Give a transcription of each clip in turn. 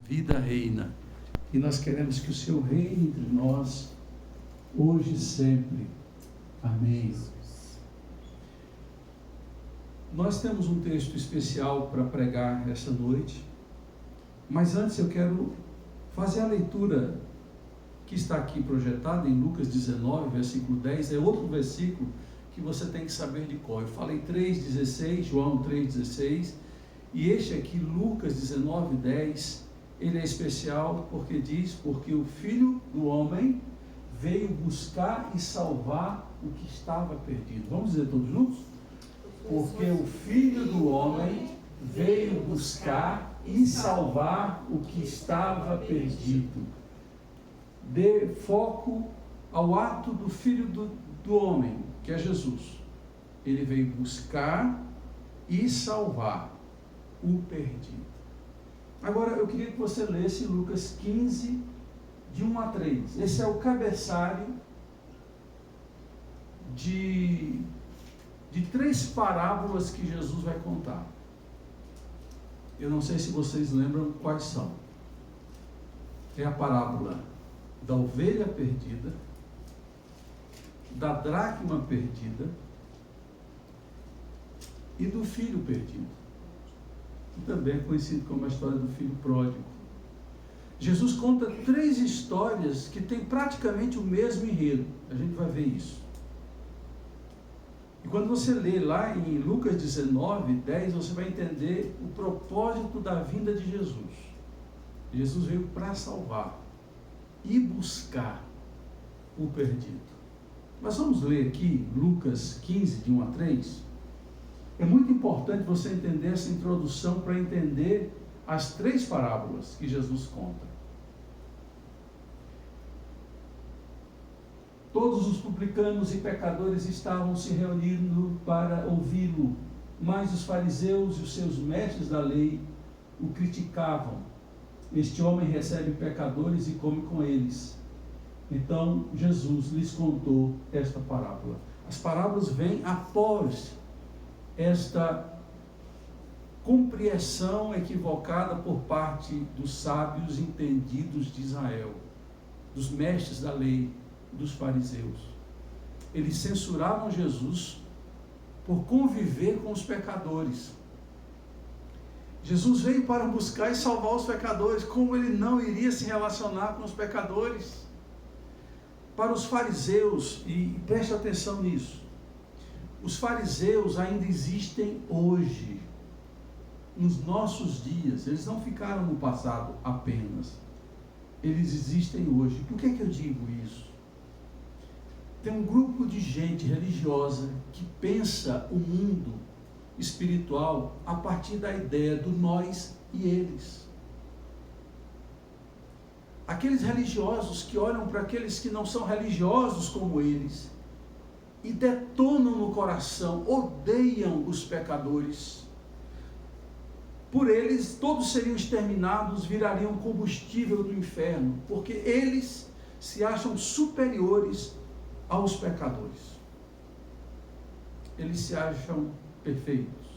vida reina. E nós queremos que o Senhor reine entre nós, hoje e sempre. Amém. Nós temos um texto especial para pregar essa noite, mas antes eu quero fazer a leitura que está aqui projetada em Lucas 19, versículo 10, é outro versículo que você tem que saber de cor. Eu falei 3,16, João 3,16, e este aqui, Lucas 19, 10, ele é especial porque diz, porque o Filho do Homem veio buscar e salvar o que estava perdido. Vamos dizer todos juntos? Porque o Filho do Homem veio buscar e salvar o que estava perdido. Dê foco ao ato do Filho do Homem, que é Jesus. Ele veio buscar e salvar o perdido. Agora eu queria que você lesse Lucas 15, de 1 a 3. Esse é o cabeçalho de 3 parábolas que Jesus vai contar. Eu não sei se vocês lembram quais são. É a parábola da ovelha perdida, da dracma perdida e do filho perdido, que também é conhecido como a história do filho pródigo. Jesus conta 3 histórias que têm praticamente o mesmo enredo. A gente vai ver isso. E quando você lê lá em Lucas 19, 10, você vai entender o propósito da vinda de Jesus. Jesus veio para salvar e buscar o perdido. Mas vamos ler aqui Lucas 15, de 1 a 3. É muito importante você entender essa introdução para entender as 3 parábolas que Jesus conta. Todos os publicanos e pecadores estavam se reunindo para ouvi-lo, mas os fariseus e os seus mestres da lei o criticavam. Este homem recebe pecadores e come com eles. Então Jesus lhes contou esta parábola. As parábolas vêm após esta compreensão equivocada por parte dos sábios entendidos de Israel, dos mestres da lei, dos fariseus. Eles censuravam Jesus por conviver com os pecadores. Jesus veio para buscar e salvar os pecadores. Como ele não iria se relacionar com os pecadores? Para os fariseus, e preste atenção nisso, os fariseus ainda existem hoje, nos nossos dias. Eles não ficaram no passado apenas, eles existem hoje. Por que eu digo isso? Tem um grupo de gente religiosa que pensa o mundo espiritual a partir da ideia do nós e eles. Aqueles religiosos que olham para aqueles que não são religiosos como eles e detonam no coração, odeiam os pecadores. Por eles, todos seriam exterminados, virariam combustível do inferno, porque eles se acham superiores aos pecadores. Eles se acham perfeitos.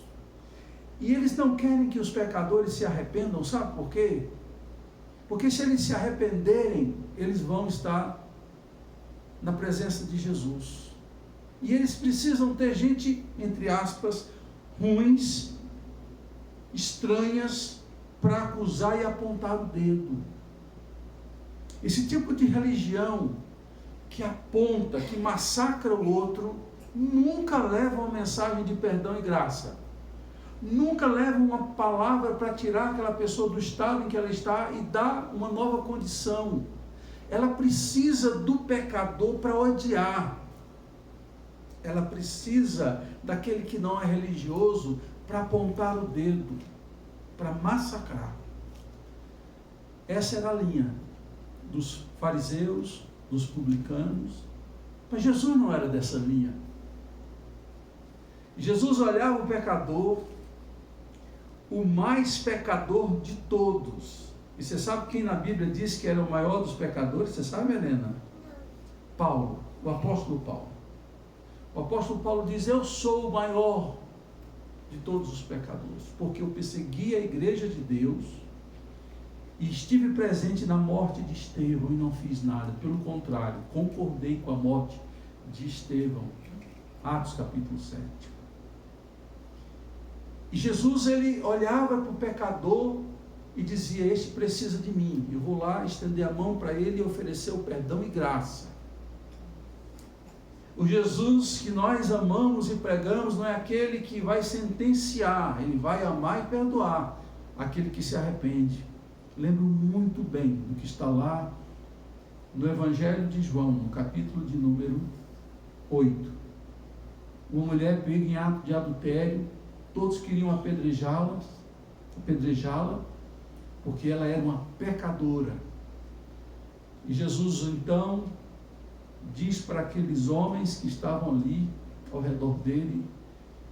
E eles não querem que os pecadores se arrependam, sabe por quê? Porque se eles se arrependerem, eles vão estar na presença de Jesus. E eles precisam ter gente, entre aspas, ruins, estranhas, para acusar e apontar o dedo. Esse tipo de religião que aponta, que massacra o outro, nunca leva uma mensagem de perdão e graça. Nunca leva uma palavra para tirar aquela pessoa do estado em que ela está e dar uma nova condição. Ela precisa do pecador para odiar. Ela precisa daquele que não é religioso para apontar o dedo, para massacrar. Essa era a linha dos fariseus, dos publicanos. Mas Jesus não era dessa linha. Jesus olhava o pecador, o mais pecador de todos. E você sabe quem na Bíblia diz que era o maior dos pecadores? Você sabe, Helena? Paulo, o apóstolo Paulo. O apóstolo Paulo diz: eu sou o maior de todos os pecadores, porque eu persegui a igreja de Deus, E estive presente na morte de Estevão e não fiz nada. Pelo contrário, concordei com a morte de Estevão. Atos capítulo 7. E Jesus, ele olhava para o pecador e dizia: este precisa de mim. Eu vou lá estender a mão para ele e oferecer o perdão e graça. O Jesus que nós amamos e pregamos não é aquele que vai sentenciar, ele vai amar e perdoar aquele que se arrepende. Lembro muito bem do que está lá no Evangelho de João, no capítulo de número 8. Uma mulher pega em ato de adultério, todos queriam apedrejá-la, porque ela era uma pecadora. E Jesus então diz para aqueles homens que estavam ali ao redor dele: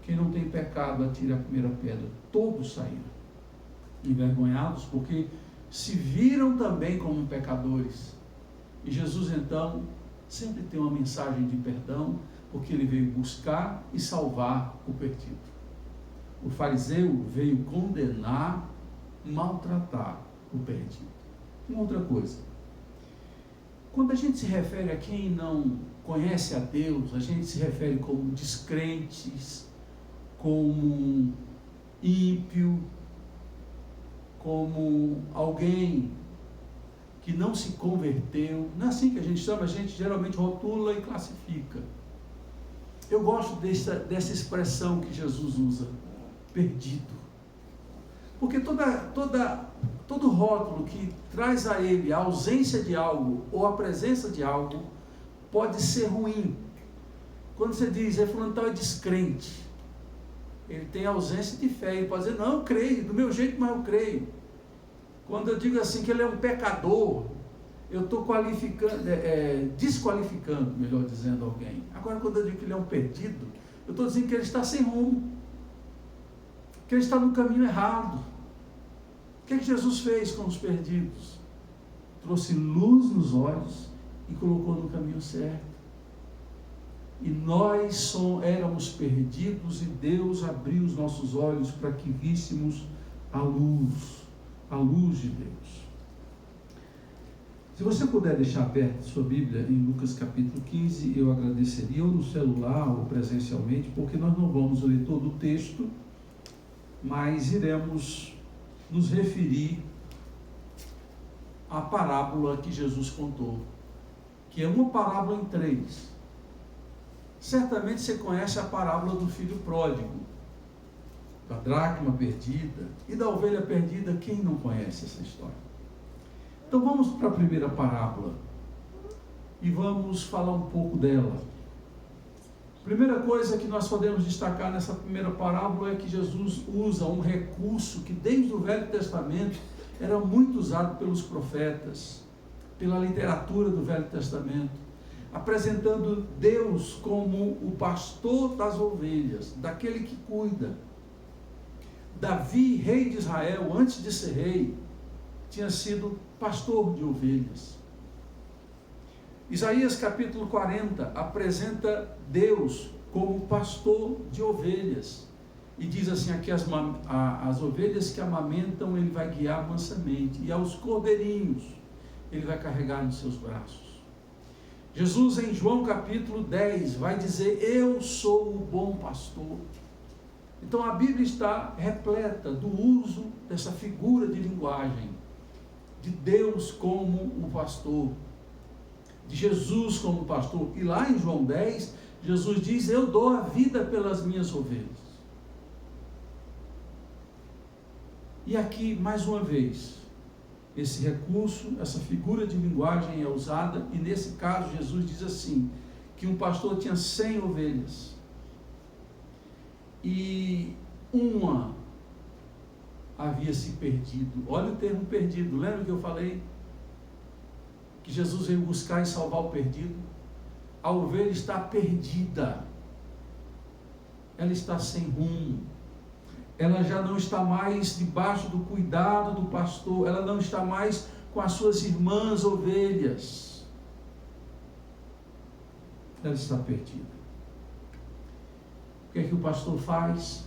quem não tem pecado, atire a primeira pedra. Todos saíram envergonhados, porque se viram também como pecadores. E Jesus então sempre tem uma mensagem de perdão, porque ele veio buscar e salvar o perdido. O fariseu veio condenar, maltratar o perdido. Uma outra coisa, quando a gente se refere a quem não conhece a Deus, a gente se refere como descrentes, como ímpio, como alguém que não se converteu. Não é assim que a gente chama, a gente geralmente rotula e classifica. Eu gosto dessa expressão que Jesus usa, perdido. Porque todo rótulo que traz a ele a ausência de algo ou a presença de algo pode ser ruim. Quando você diz, fulano tal é descrente, ele tem ausência de fé, ele pode dizer, não, eu creio, do meu jeito, mas eu creio. Quando eu digo assim que ele é um pecador, eu estou desqualificando, melhor dizendo, alguém. Agora, quando eu digo que ele é um perdido, eu estou dizendo que ele está sem rumo, que ele está no caminho errado. O que Jesus fez com os perdidos? Trouxe luz nos olhos e colocou no caminho certo. E nós éramos perdidos e Deus abriu os nossos olhos para que víssemos a luz de Deus. Se você puder deixar aberta sua Bíblia em Lucas capítulo 15, eu agradeceria, ou no celular ou presencialmente, porque nós não vamos ler todo o texto, mas iremos nos referir à parábola que Jesus contou, que é uma parábola em 3. Certamente você conhece a parábola do filho pródigo, da dracma perdida e da ovelha perdida. Quem não conhece essa história? Então vamos para a primeira parábola e vamos falar um pouco dela. Primeira coisa que nós podemos destacar nessa primeira parábola é que Jesus usa um recurso que desde o Velho Testamento era muito usado pelos profetas, pela literatura do Velho Testamento, apresentando Deus como o pastor das ovelhas, daquele que cuida. Davi, rei de Israel, antes de ser rei, tinha sido pastor de ovelhas. Isaías capítulo 40 apresenta Deus como pastor de ovelhas. E diz assim, aqui as ovelhas que amamentam ele vai guiar mansamente, e aos cordeirinhos ele vai carregar nos seus braços. Jesus em João capítulo 10 vai dizer, eu sou o bom pastor. Então a Bíblia está repleta do uso dessa figura de linguagem, de Deus como o pastor, de Jesus como pastor. E lá em João 10, Jesus diz, eu dou a vida pelas minhas ovelhas. E aqui, mais uma vez, esse recurso, essa figura de linguagem é usada, e nesse caso Jesus diz assim, que um pastor tinha 100 ovelhas, e uma havia se perdido. Olha o termo perdido, lembra que eu falei? Que Jesus veio buscar e salvar o perdido. A ovelha está perdida, ela está sem rumo, ela já não está mais debaixo do cuidado do pastor, ela não está mais com as suas irmãs ovelhas, ela está perdida. O que é que o pastor faz?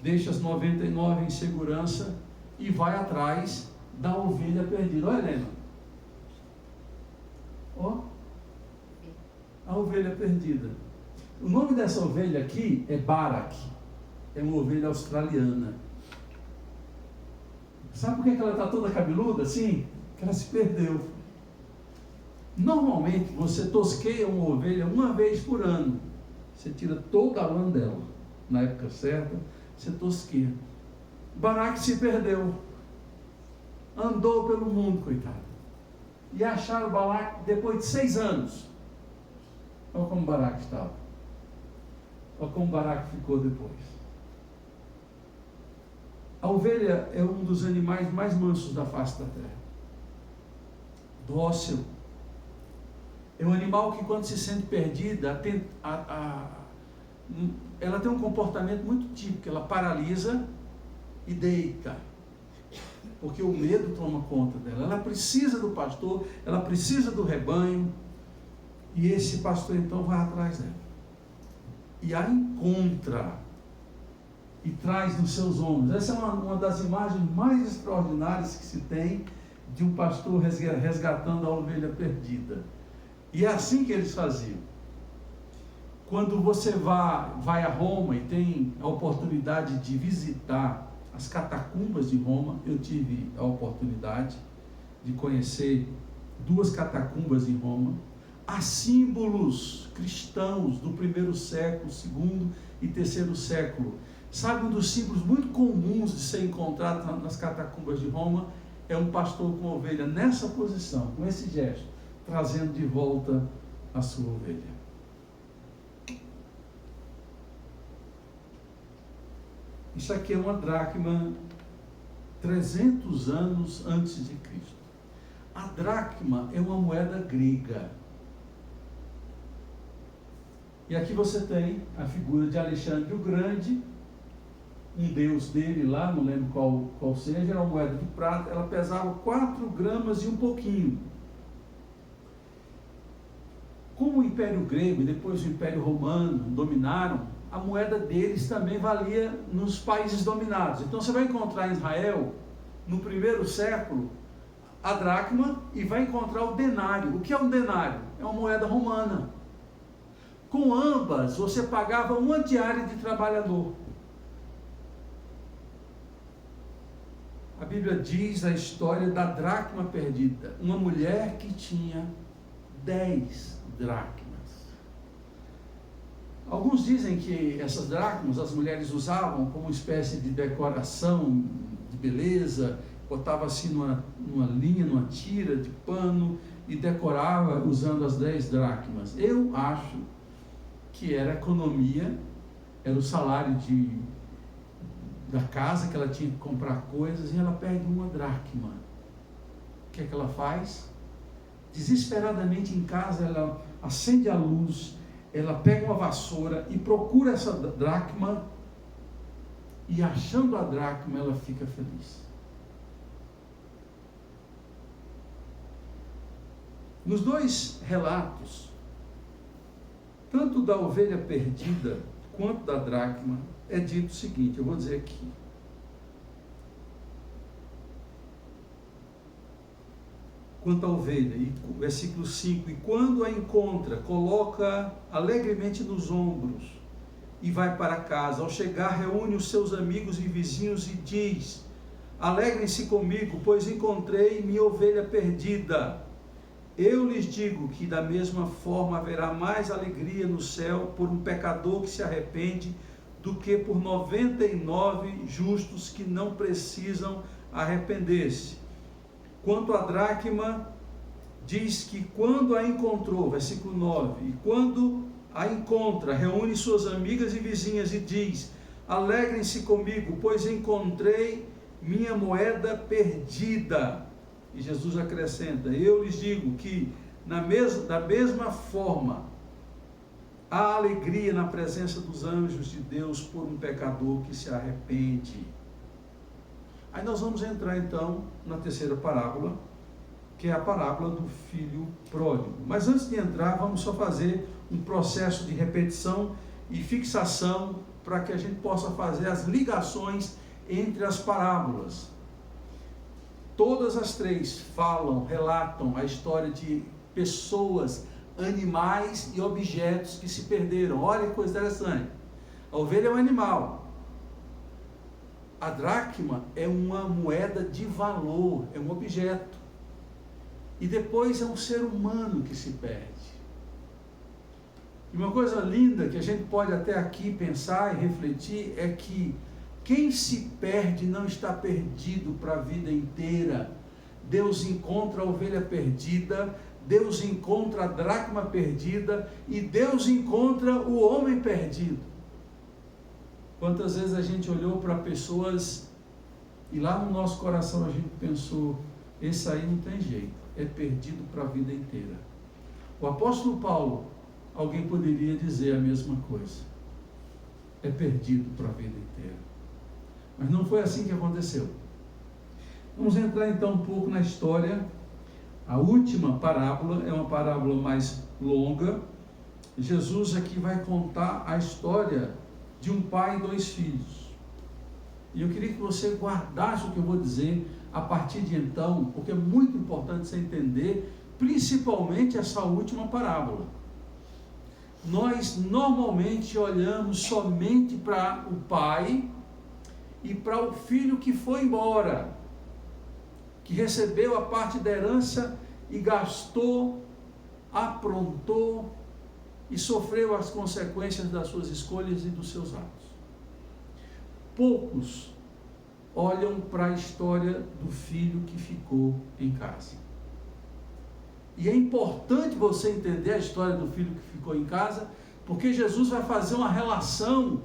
Deixa as 99 em segurança e vai atrás da ovelha perdida. Olha, Helena. Ó. A ovelha perdida. O nome dessa ovelha aqui é Barak. É uma ovelha australiana. Sabe por que ela está toda cabeluda assim? Porque ela se perdeu. Normalmente você tosqueia uma ovelha uma vez por ano. Você tira toda a lã dela. Na época certa, você tosqueia. Barak se perdeu. Andou pelo mundo, coitado. E acharam Barak depois de 6 anos. Olha como Barak estava. Olha como Barak ficou depois. A ovelha é um dos animais mais mansos da face da terra. Dócil. É um animal que, quando se sente perdida, ela tem um comportamento muito típico. Ela paralisa e deita. Porque o medo toma conta dela. Ela precisa do pastor, ela precisa do rebanho. E esse pastor então vai atrás dela. E a encontra. E traz nos seus ombros. Essa é uma das imagens mais extraordinárias que se tem de um pastor resgatando a ovelha perdida. E é assim que eles faziam. Quando você vai a Roma e tem a oportunidade de visitar as catacumbas de Roma, eu tive a oportunidade de conhecer 2 catacumbas em Roma. Há símbolos cristãos do 1º século, 2º e 3º século. Sabe, um dos símbolos muito comuns de ser encontrado nas catacumbas de Roma é um pastor com ovelha nessa posição, com esse gesto, trazendo de volta a sua ovelha. Isso aqui é uma dracma 300 anos antes de Cristo. A dracma é uma moeda grega. E aqui você tem a figura de Alexandre o Grande, um deus dele lá, não lembro qual seja, era uma moeda de prata, ela pesava 4 gramas e um pouquinho. Como o Império Grego e depois o Império Romano dominaram, a moeda deles também valia nos países dominados. Então você vai encontrar em Israel, no 1º século, a dracma e vai encontrar o denário. O que é um denário? É uma moeda romana. Com ambas, você pagava uma diária de trabalhador. A Bíblia diz a história da dracma perdida. Uma mulher que tinha 10 dracmas. Alguns dizem que essas dracmas as mulheres usavam como uma espécie de decoração de beleza, botava assim numa linha, numa tira de pano e decorava usando as 10 dracmas. Eu acho que era economia, era o salário da casa, que ela tinha que comprar coisas, e ela perde uma dracma. O que é que ela faz? Desesperadamente em casa, ela acende a luz, ela pega uma vassoura e procura essa dracma, e achando a dracma, ela fica feliz. Nos 2 relatos, tanto da ovelha perdida quanto da dracma, é dito o seguinte, eu vou dizer aqui. Quanto à ovelha, versículo 5, e quando a encontra, coloca alegremente nos ombros e vai para casa. Ao chegar, reúne os seus amigos e vizinhos e diz: alegrem-se comigo, pois encontrei minha ovelha perdida. Eu lhes digo que da mesma forma haverá mais alegria no céu por um pecador que se arrepende do que por 99 justos que não precisam arrepender-se. Quanto à dracma, diz que quando a encontrou, versículo 9, e quando a encontra, reúne suas amigas e vizinhas e diz: alegrem-se comigo, pois encontrei minha moeda perdida. E Jesus acrescenta: eu lhes digo que da mesma forma há alegria na presença dos anjos de Deus por um pecador que se arrepende. Aí nós vamos entrar então na terceira parábola, que é a parábola do filho pródigo. Mas antes de entrar, vamos só fazer um processo de repetição e fixação para que a gente possa fazer as ligações entre as parábolas. Todas as três relatam a história de pessoas, animais e objetos que se perderam. Olha que coisa interessante. A ovelha é um animal. A dracma é uma moeda de valor, é um objeto. E depois é um ser humano que se perde. E uma coisa linda que a gente pode até aqui pensar e refletir é que quem se perde não está perdido para a vida inteira. Deus encontra a ovelha perdida, Deus encontra a dracma perdida e Deus encontra o homem perdido. Quantas vezes a gente olhou para pessoas e lá no nosso coração a gente pensou, esse aí não tem jeito, é perdido para a vida inteira. O apóstolo Paulo, alguém poderia dizer a mesma coisa, é perdido para a vida inteira. Mas não foi assim que aconteceu. Vamos entrar então um pouco na história. A última parábola é uma parábola mais longa. Jesus aqui vai contar a história de um pai e 2 filhos. E eu queria que você guardasse o que eu vou dizer a partir de então, porque é muito importante você entender, principalmente essa última parábola. Nós normalmente olhamos somente para o pai e para o filho que foi embora, que recebeu a parte da herança e gastou, aprontou e sofreu as consequências das suas escolhas e dos seus atos. Poucos olham para a história do filho que ficou em casa. E é importante você entender a história do filho que ficou em casa, porque Jesus vai fazer uma relação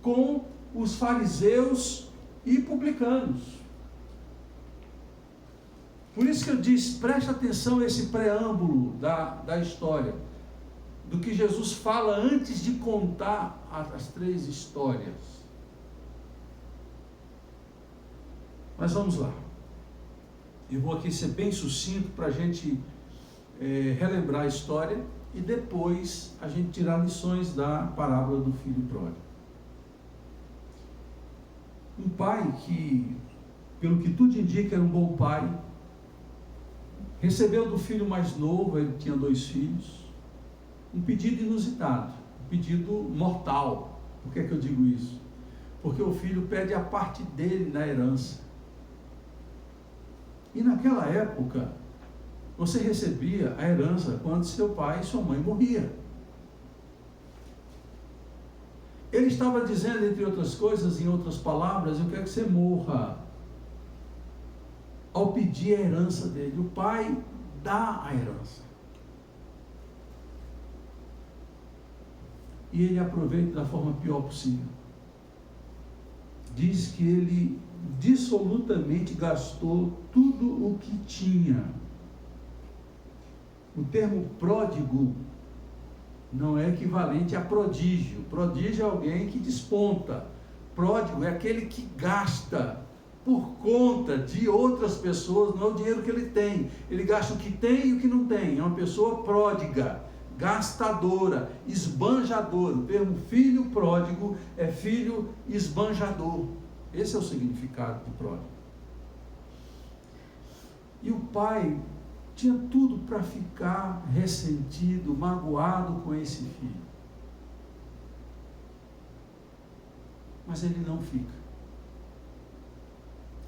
com os fariseus e publicanos. Por isso que eu disse, preste atenção a esse preâmbulo da história, do que Jesus fala antes de contar as 3 histórias. Mas vamos lá. Eu vou aqui ser bem sucinto para a gente relembrar a história e depois a gente tirar lições da parábola do filho pródigo. Um pai que, pelo que tudo indica, era um bom pai, recebeu do filho mais novo, ele tinha 2 filhos, um pedido inusitado, um pedido mortal. Por que eu digo isso? Porque o filho pede a parte dele na herança. E naquela época, você recebia a herança quando seu pai e sua mãe morriam. Ele estava dizendo, entre outras coisas, em outras palavras, eu quero que você morra. Ao pedir a herança dele, o pai dá a herança. E ele aproveita da forma pior possível. Diz que ele dissolutamente gastou tudo o que tinha. O termo pródigo não é equivalente a prodígio. Prodígio é alguém que desponta. Pródigo é aquele que gasta por conta de outras pessoas, não é o dinheiro que ele tem. Ele gasta o que tem e o que não tem. É uma pessoa pródiga, gastadora, esbanjadora. O termo filho pródigo é filho esbanjador. Esse é o significado de pródigo. E o pai tinha tudo para ficar ressentido, magoado com esse filho. Mas ele não fica.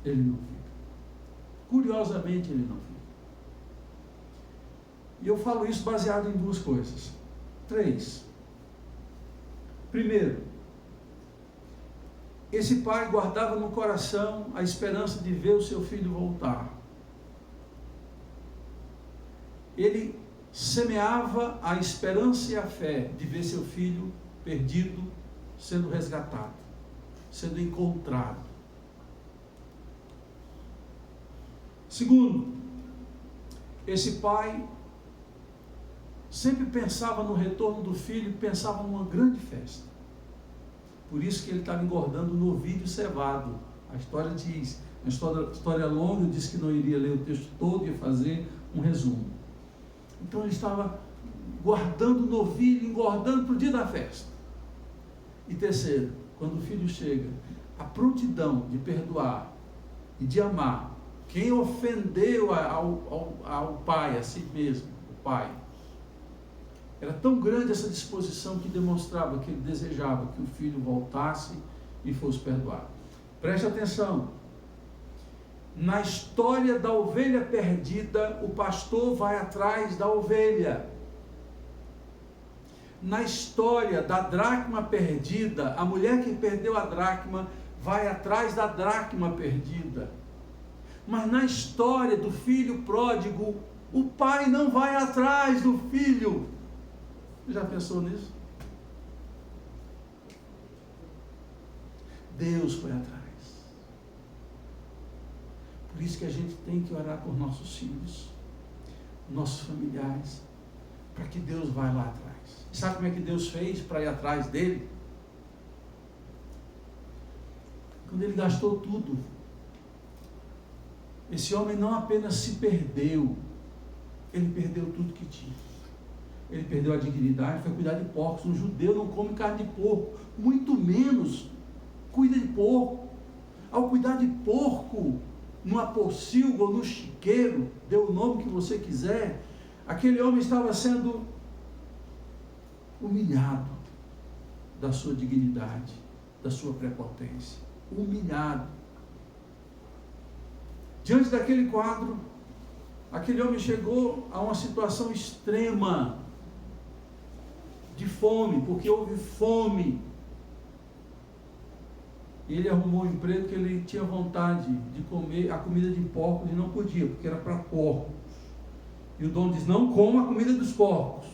Ele não fica. Curiosamente, ele não fica. E eu falo isso baseado em 2 coisas. 3. Primeiro, esse pai guardava no coração a esperança de ver o seu filho voltar. Ele semeava a esperança e a fé de ver seu filho perdido sendo resgatado, sendo encontrado. Segundo, esse pai sempre pensava no retorno do filho, pensava numa grande festa. Por isso que ele estava engordando novilho cevado. A história diz, uma história longa, eu disse que não iria ler o texto todo, ia fazer um resumo. Então ele estava guardando novilho, engordando para o dia da festa. E terceiro, quando o filho chega, a prontidão de perdoar e de amar Quem ofendeu ao pai, a si mesmo, o pai. Era tão grande essa disposição que demonstrava que ele desejava que o filho voltasse e fosse perdoado. Preste atenção. Na história da ovelha perdida, o pastor vai atrás da ovelha. Na história da dracma perdida, a mulher que perdeu a dracma vai atrás da dracma perdida. Mas na história do filho pródigo, o pai não vai atrás do filho. Já pensou nisso? Deus foi atrás. Por isso que a gente tem que orar por nossos filhos, nossos familiares, para que Deus vá lá atrás. E sabe como é que Deus fez para ir atrás dele? Quando ele gastou tudo, esse homem não apenas se perdeu, ele perdeu tudo que tinha. Ele perdeu a dignidade, foi cuidar de porcos. Um judeu não come carne de porco, muito menos cuida de porco. Ao cuidar de porco, numa pocilga ou no chiqueiro, dê o nome que você quiser, aquele homem estava sendo humilhado da sua dignidade, da sua prepotência. Humilhado. Diante daquele quadro, aquele homem chegou a uma situação extrema de fome, porque houve fome. E ele arrumou um emprego que ele tinha vontade de comer a comida de porcos e não podia, porque era para porcos. E o dono diz: não coma a comida dos porcos.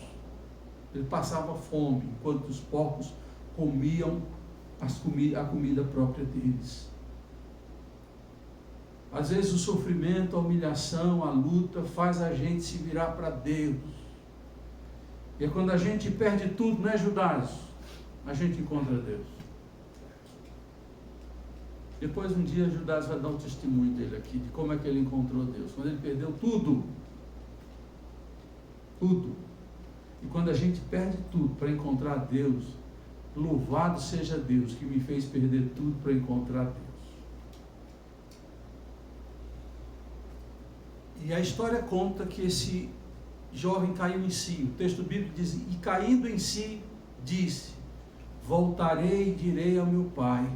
Ele passava fome, enquanto os porcos comiam a comida própria deles. Às vezes o sofrimento, a humilhação, a luta faz a gente se virar para Deus. E é quando a gente perde tudo, não é, Judas? A gente encontra Deus. Depois um dia Judas vai dar um testemunho dele aqui, de como é que ele encontrou Deus. Quando ele perdeu tudo. Tudo. E quando a gente perde tudo para encontrar Deus, louvado seja Deus que me fez perder tudo para encontrar Deus. E a história conta que esse jovem caiu em si. O texto bíblico diz: e caindo em si, disse: voltarei e direi ao meu pai: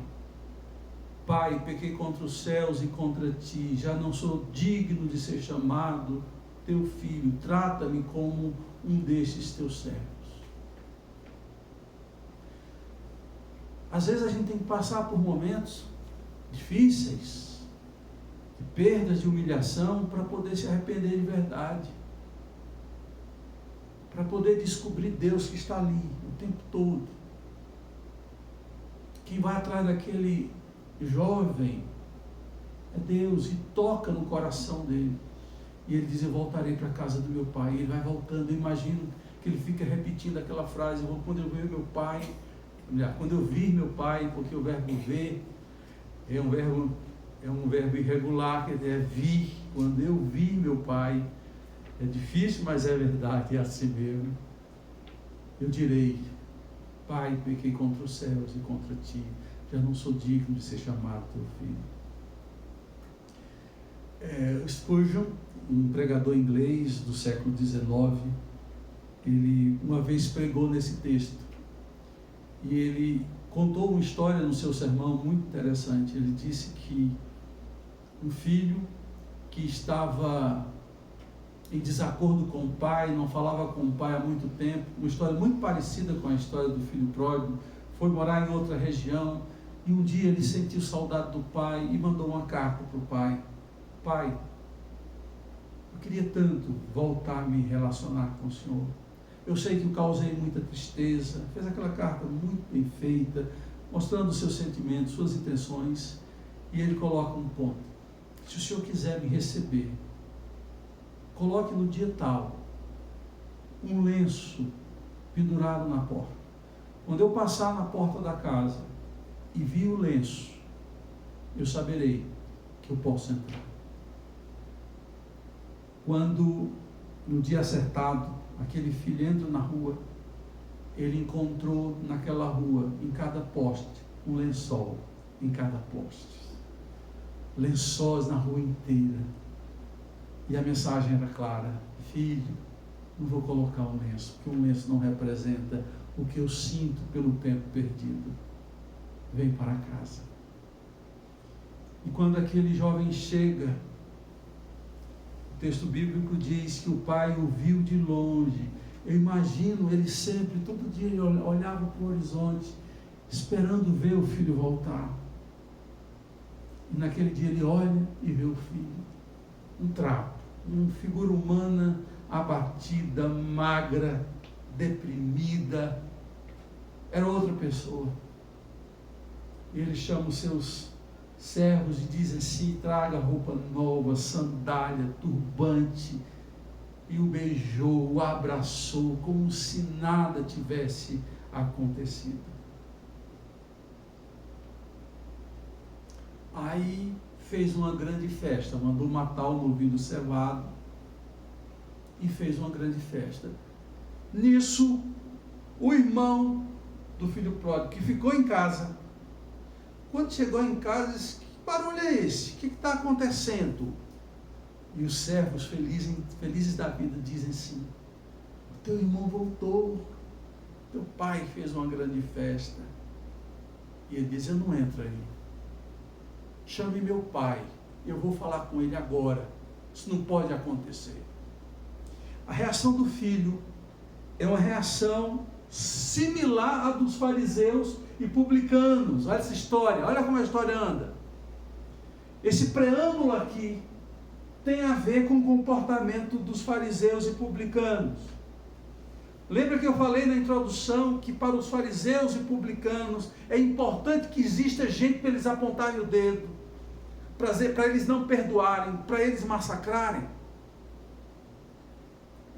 Pai, pequei contra os céus e contra ti, já não sou digno de ser chamado teu filho, trata-me como um destes teus servos. Às vezes a gente tem que passar por momentos difíceis, de perdas, de humilhação, para poder se arrepender de verdade, para poder descobrir Deus que está ali o tempo todo. Quem vai atrás daquele jovem é Deus, e toca no coração dele, e ele diz: eu voltarei para a casa do meu pai. E ele vai voltando. Eu imagino que ele fica repetindo aquela frase: quando eu ver meu pai, quando eu vir meu pai, porque o verbo ver é um verbo irregular, quer dizer, é vir. Quando eu vir meu pai, é difícil, mas é verdade, é assim mesmo. Eu direi: Pai, pequei contra os céus e contra ti, já não sou digno de ser chamado teu filho. Spurgeon, um pregador inglês do século XIX, ele uma vez pregou nesse texto, e ele contou uma história no seu sermão muito interessante. Ele disse que um filho que estava em desacordo com o pai, não falava com o pai há muito tempo, uma história muito parecida com a história do filho pródigo, foi morar em outra região, e um dia ele sentiu saudade do pai e mandou uma carta para o pai: Pai, eu queria tanto voltar a me relacionar com o Senhor. Eu sei que eu causei muita tristeza. Fez aquela carta muito bem feita, mostrando os seus sentimentos, suas intenções, e ele coloca um ponto: se o Senhor quiser me receber, coloque no dia tal um lenço pendurado na porta. Quando eu passar na porta da casa e vi o lenço, eu saberei que eu posso entrar. Quando, no dia acertado, aquele filho entra na rua, ele encontrou naquela rua, em cada poste, um lençol em cada poste. lençóis na rua inteira. E a mensagem era clara: filho, não vou colocar um lenço, porque um lenço não representa o que eu sinto pelo tempo perdido. Vem para casa. E quando aquele jovem chega, o texto bíblico diz que o pai o viu de longe. Eu imagino ele sempre, todo dia ele olhava para o horizonte, esperando ver o filho voltar. E naquele dia ele olha e vê o filho. Um trapo, uma figura humana abatida, magra, deprimida. Era outra pessoa. E ele chama os seus servos e diz assim: traga roupa nova, sandália, turbante. E o beijou, o abraçou, como se nada tivesse acontecido. Aí fez uma grande festa, mandou matar o novilho cevado e fez uma grande festa. Nisso, o irmão do filho pródigo, que ficou em casa, quando chegou em casa, disse: que barulho é esse? O que está acontecendo? E os servos felizes da vida dizem assim: o teu irmão voltou, teu pai fez uma grande festa. E ele diz: eu não entro aí. Chame meu pai, eu vou falar com ele agora. Isso não pode acontecer. A reação do filho é uma reação similar à dos fariseus e publicanos. Olha essa história, olha como a história anda. Esse preâmbulo aqui tem a ver com o comportamento dos fariseus e publicanos. Lembra que eu falei na introdução que para os fariseus e publicanos é importante que exista gente para eles apontarem o dedo, para eles não perdoarem, para eles massacrarem?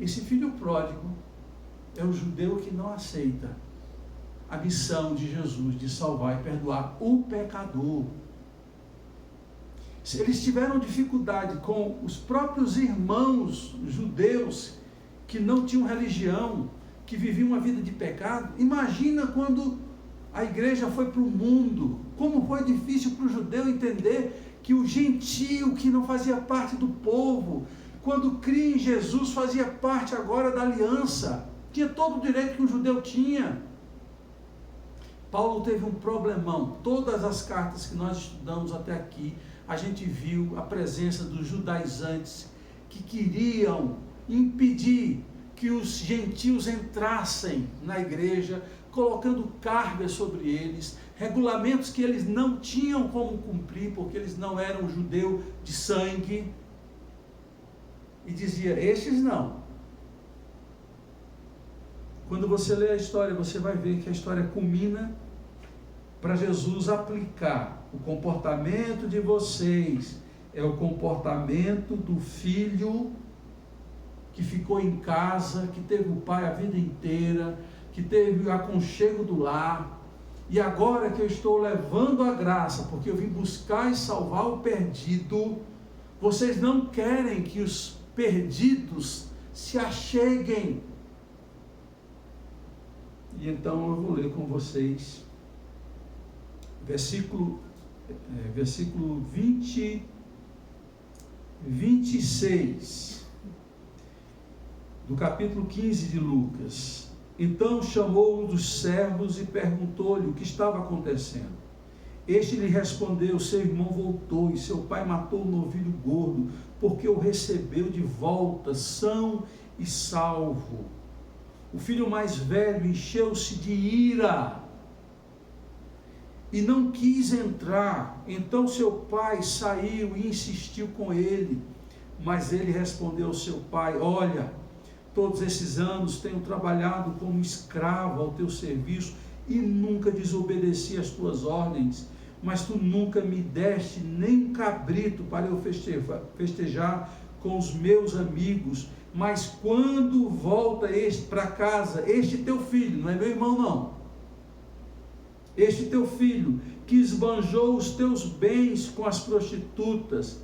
Esse filho pródigo é o judeu que não aceita a missão de Jesus de salvar e perdoar o pecador. Se eles tiveram dificuldade com os próprios irmãos judeus que não tinham religião, que viviam uma vida de pecado, imagina quando a igreja foi para o mundo, como foi difícil para o judeu entender que o gentio que não fazia parte do povo, quando cria em Jesus, fazia parte agora da aliança, tinha todo o direito que o judeu tinha. Paulo teve um problemão. Todas as cartas que nós estudamos até aqui, a gente viu a presença dos judaizantes que queriam impedir que os gentios entrassem na igreja, colocando cargas sobre eles, regulamentos que eles não tinham como cumprir, porque eles não eram judeu de sangue. E dizia: estes não. Quando você lê a história, você vai ver que a história culmina para Jesus aplicar: o comportamento de vocês é o comportamento do filho que ficou em casa, que teve o pai a vida inteira, que teve o aconchego do lar, e agora que eu estou levando a graça, porque eu vim buscar e salvar o perdido, vocês não querem que os perdidos se acheguem. E então eu vou ler com vocês versículo 26 do capítulo 15 de Lucas. Então chamou um dos servos e perguntou-lhe o que estava acontecendo. Este lhe respondeu: seu irmão voltou e seu pai matou o novilho gordo, porque o recebeu de volta são e salvo. O filho mais velho encheu-se de ira e não quis entrar. Então seu pai saiu e insistiu com ele. Mas ele respondeu ao seu pai: olha, todos esses anos tenho trabalhado como escravo ao teu serviço e nunca desobedeci às tuas ordens, mas tu nunca me deste nem um cabrito para eu festejar com os meus amigos. Mas quando volta para casa, este teu filho, não é meu irmão não, este teu filho, que esbanjou os teus bens com as prostitutas,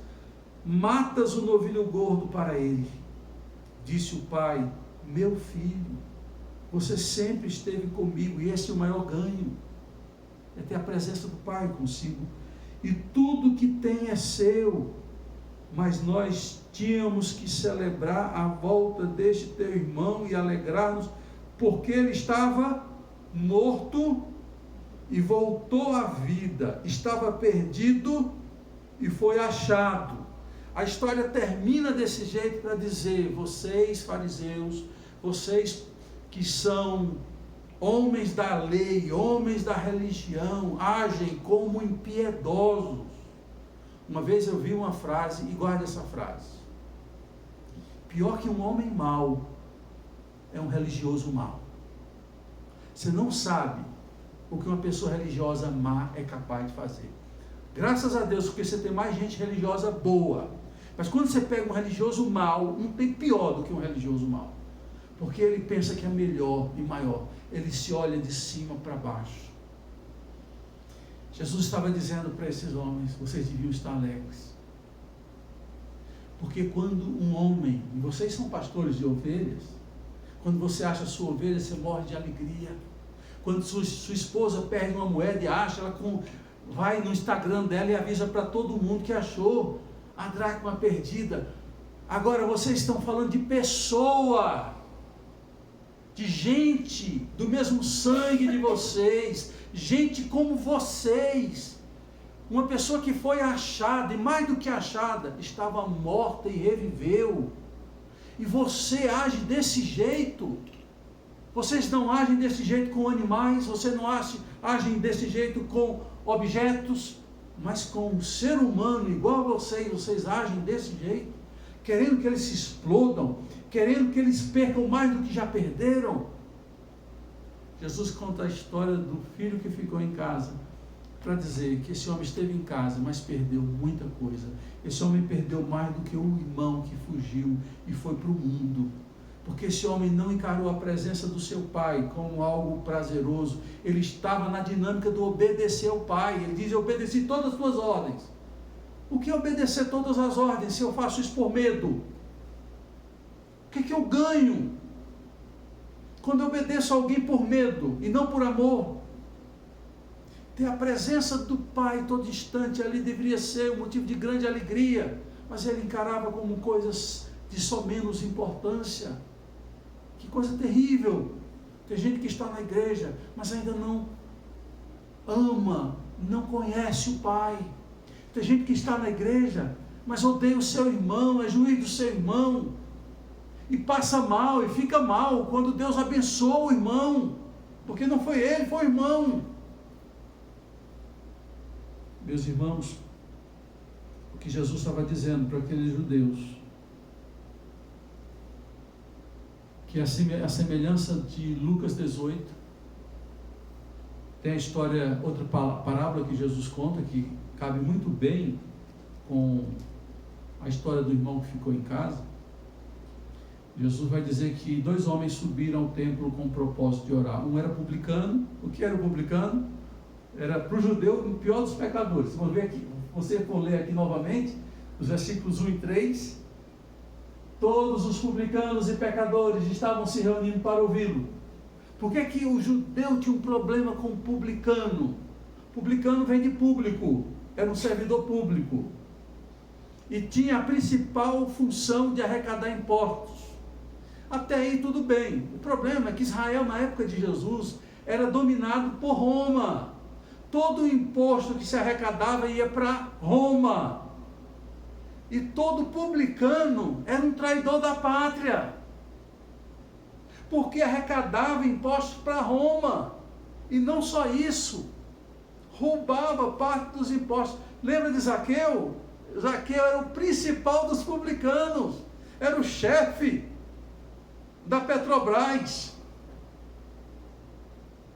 matas o novilho gordo para ele. Disse o pai: meu filho, você sempre esteve comigo, e esse é o maior ganho, é ter a presença do pai consigo. e tudo que tem é seu. Mas nós tínhamos que celebrar a volta deste teu irmão e alegrar-nos, porque ele estava morto e voltou à vida, estava perdido e foi achado. A história termina desse jeito para dizer: vocês fariseus, vocês que são homens da lei, homens da religião, agem como impiedosos. Uma vez eu vi uma frase, e guarde essa frase: pior que um homem mau é um religioso mau. Você não sabe o que uma pessoa religiosa má é capaz de fazer. Graças a Deus, porque você tem mais gente religiosa boa. Mas quando você pega um religioso mau, não tem pior do que um religioso mau. Porque ele pensa que é melhor e maior. Ele se olha de cima para baixo. Jesus estava dizendo para esses homens: vocês deviam estar alegres. Porque quando um homem, e vocês são pastores de ovelhas, quando você acha a sua ovelha, você morre de alegria. Quando sua esposa perde uma moeda e acha, vai no Instagram dela e avisa para todo mundo que achou a dracma perdida. Agora vocês estão falando de pessoa, de gente do mesmo sangue de vocês, gente como vocês, uma pessoa que foi achada, e mais do que achada, estava morta e reviveu, e você age desse jeito. Vocês não agem desse jeito com animais, vocês não agem desse jeito com objetos, mas com um ser humano igual a vocês agem desse jeito, querendo que eles se explodam, querendo que eles percam mais do que já perderam. Jesus conta a história do filho que ficou em casa, para dizer que esse homem esteve em casa, mas perdeu muita coisa. Esse homem perdeu mais do que o irmão que fugiu e foi para o mundo. Porque esse homem não encarou a presença do seu pai como algo prazeroso. Ele estava na dinâmica do obedecer ao pai. Ele diz: eu obedeci todas as tuas ordens. O que é obedecer todas as ordens se eu faço isso por medo? O que eu ganho quando eu obedeço a alguém por medo e não por amor? Ter a presença do pai todo instante ali deveria ser um motivo de grande alegria, mas ele encarava como coisas de só menos importância. Que coisa terrível. Tem gente que está na igreja, mas ainda não ama, não conhece o pai. Tem gente que está na igreja, mas odeia o seu irmão, é juiz do seu irmão, e passa mal, e fica mal quando Deus abençoa o irmão, porque não foi ele, foi o irmão. Meus irmãos, o que Jesus estava dizendo para aqueles judeus, que a semelhança de Lucas 18, tem a história, outra parábola que Jesus conta, que cabe muito bem com a história do irmão que ficou em casa. Jesus vai dizer que 2 homens subiram ao templo com o propósito de orar. Um era publicano. O que era o publicano? Era para o judeu o pior dos pecadores. Vamos ver aqui, você for ler aqui novamente, os versículos 1 e 3. Todos os publicanos e pecadores estavam se reunindo para ouvi-lo. Por que o judeu tinha um problema com o publicano? Publicano vem de público, era um servidor público. E tinha a principal função de arrecadar impostos. Até aí tudo bem. O problema é que Israel, na época de Jesus, era dominado por Roma. Todo o imposto que se arrecadava ia para Roma. E todo publicano era um traidor da pátria, porque arrecadava impostos para Roma. E não só isso, roubava parte dos impostos. Lembra de Zaqueu? Zaqueu era o principal dos publicanos, era o chefe da Petrobras,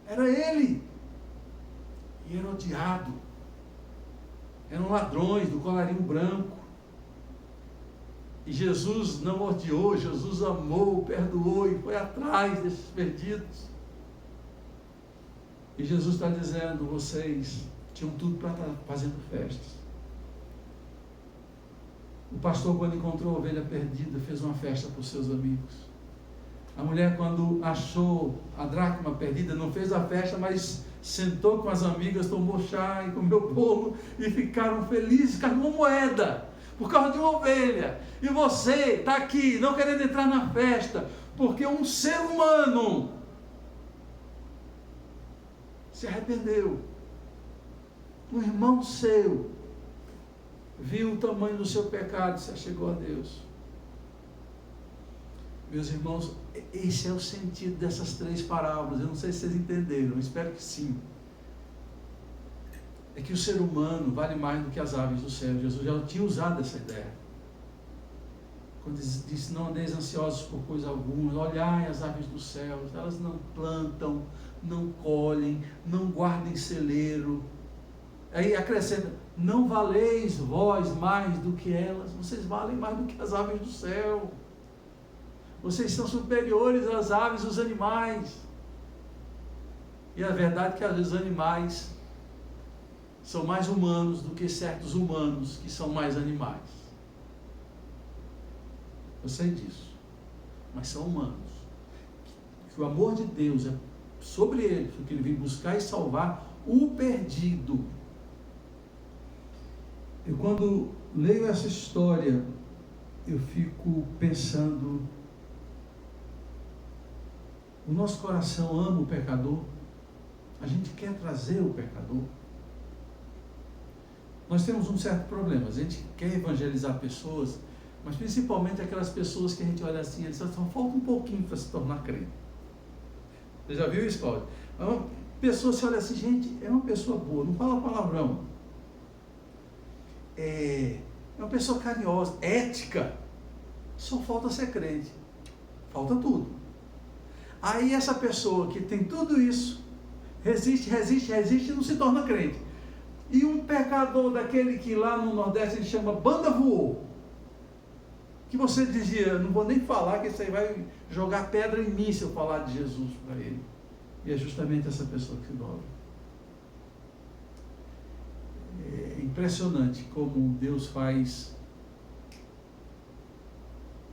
era ele, e era odiado. Eram ladrões do colarinho branco. E Jesus não odiou, Jesus amou, perdoou e foi atrás desses perdidos. E Jesus está dizendo: vocês tinham tudo para estar fazendo festas. O pastor, quando encontrou a ovelha perdida, fez uma festa para os seus amigos. A mulher, quando achou a dracma perdida, não fez a festa, mas sentou com as amigas, tomou chá e comeu bolo e ficaram felizes com uma moeda, por causa de uma ovelha. E você está aqui não querendo entrar na festa, porque um ser humano se arrependeu. Um irmão seu viu o tamanho do seu pecado e se achegou a Deus. Meus irmãos, esse é o sentido dessas 3 parábolas. Eu não sei se vocês entenderam, eu espero que sim. É que o ser humano vale mais do que as aves do céu. Jesus já tinha usado essa ideia. Quando disse, não andeis ansiosos por coisa alguma, olhai as aves dos céus, elas não plantam, não colhem, não guardem celeiro. Aí acrescenta, não valeis vós mais do que elas, vocês valem mais do que as aves do céu. Vocês são superiores às aves, os animais. E a verdade é que às vezes os animais são mais humanos do que certos humanos que são mais animais. Eu sei disso. Mas são humanos. Que o amor de Deus é sobre eles, porque ele vem buscar e salvar o perdido. Eu, quando leio essa história, eu fico pensando, o nosso coração ama o pecador, a gente quer trazer o pecador. Nós temos um certo problema, a gente quer evangelizar pessoas, mas principalmente aquelas pessoas que a gente olha assim, eles só falta um pouquinho para se tornar crente. Você já viu isso, Cláudio? Uma pessoa se olha assim, gente, é uma pessoa boa, não fala palavrão. É uma pessoa carinhosa, ética, só falta ser crente, falta tudo. Aí essa pessoa que tem tudo isso, resiste e não se torna crente. E um pecador daquele que lá no Nordeste ele chama banda voou, que você dizia, não vou nem falar que isso aí vai jogar pedra em mim se eu falar de Jesus para ele. E é justamente essa pessoa que se dobra. É impressionante como Deus faz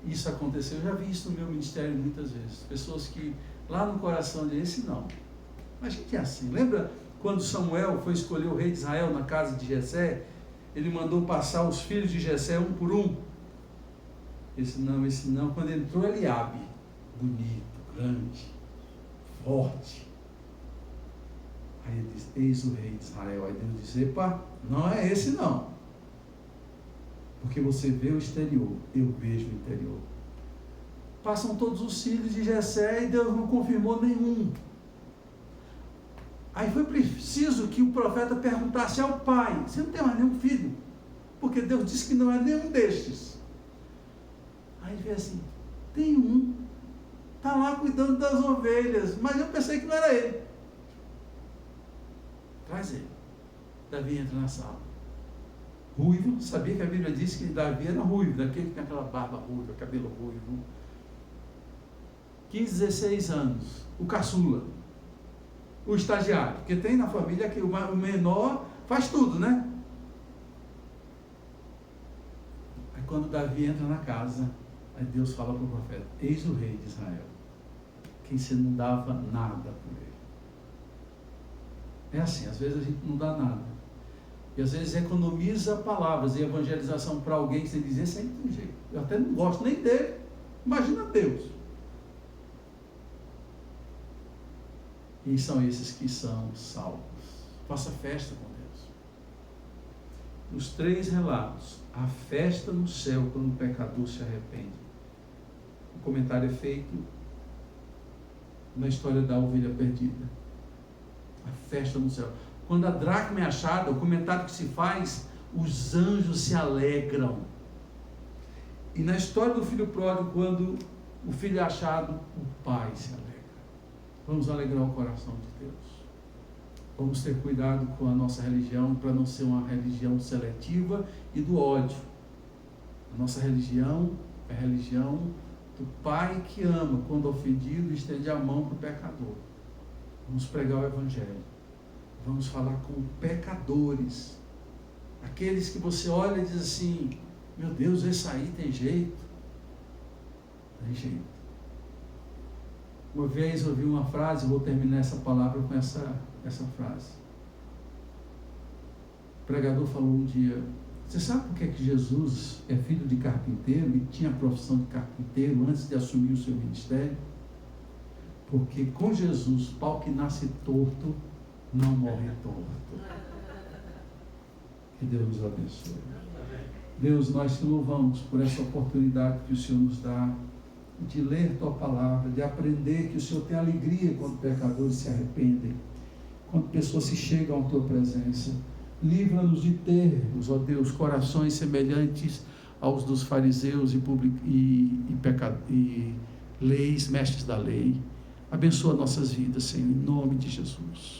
isso acontecer. Eu já vi isso no meu ministério muitas vezes. Pessoas que lá no coração dizem, esse não. Mas a gente é assim. Lembra quando Samuel foi escolher o rei de Israel na casa de Jessé? Ele mandou passar os filhos de Jessé um por um. Esse não. Quando entrou Eliabe, bonito, grande, forte. Aí ele diz, eis o rei de Israel. Aí Deus diz, epa, não é esse não. Porque você vê o exterior, eu vejo o interior. Passam todos os filhos de Jessé e Deus não confirmou nenhum. Aí foi preciso que o profeta perguntasse ao pai, você não tem mais nenhum filho? Porque Deus disse que não é nenhum destes. Aí ele vê assim, tem um, está lá cuidando das ovelhas, mas eu pensei que não era ele. Traz ele. Davi entra na sala. Ruivo, sabia que a Bíblia diz que Davi era ruivo, daquele que tem aquela barba ruiva, cabelo ruivo. 15, 16 anos, o caçula, o estagiário, porque tem na família que o menor faz tudo, né? Aí quando Davi entra na casa, aí Deus fala para o profeta, eis o rei de Israel, quem você não dava nada por ele. É assim, às vezes a gente não dá nada. E às vezes economiza palavras e evangelização para alguém que você diz, esse aí não tem jeito. Eu até não gosto nem dele. Imagina Deus. E são esses que são salvos. Faça festa com Deus. Nos 3 relatos, a festa no céu quando o pecador se arrepende. O comentário é feito na história da ovelha perdida. A festa no céu. Quando a dracma é achada, o comentário que se faz, os anjos se alegram. E na história do filho pródigo, quando o filho é achado, o pai se alegra. Vamos alegrar o coração de Deus. Vamos ter cuidado com a nossa religião, para não ser uma religião seletiva e do ódio. A nossa religião é a religião do pai que ama, quando ofendido, estende a mão para o pecador. Vamos pregar o evangelho. Vamos falar com pecadores, aqueles que você olha e diz assim, meu Deus, esse aí tem jeito. Tem jeito. Uma vez eu ouvi uma frase, vou terminar essa palavra com essa frase. O pregador falou um dia: você sabe por que é que Jesus é filho de carpinteiro e tinha a profissão de carpinteiro antes de assumir o seu ministério? Porque com Jesus, pau que nasce torto não morre torto. Que Deus nos abençoe. Deus, nós te louvamos por essa oportunidade que o Senhor nos dá de ler tua palavra, de aprender que o Senhor tem alegria quando pecadores se arrependem, quando pessoas se chegam à tua presença. Livra-nos de termos, ó Deus, corações semelhantes aos dos fariseus e leis, mestres da lei. Abençoa nossas vidas, Senhor, em nome de Jesus.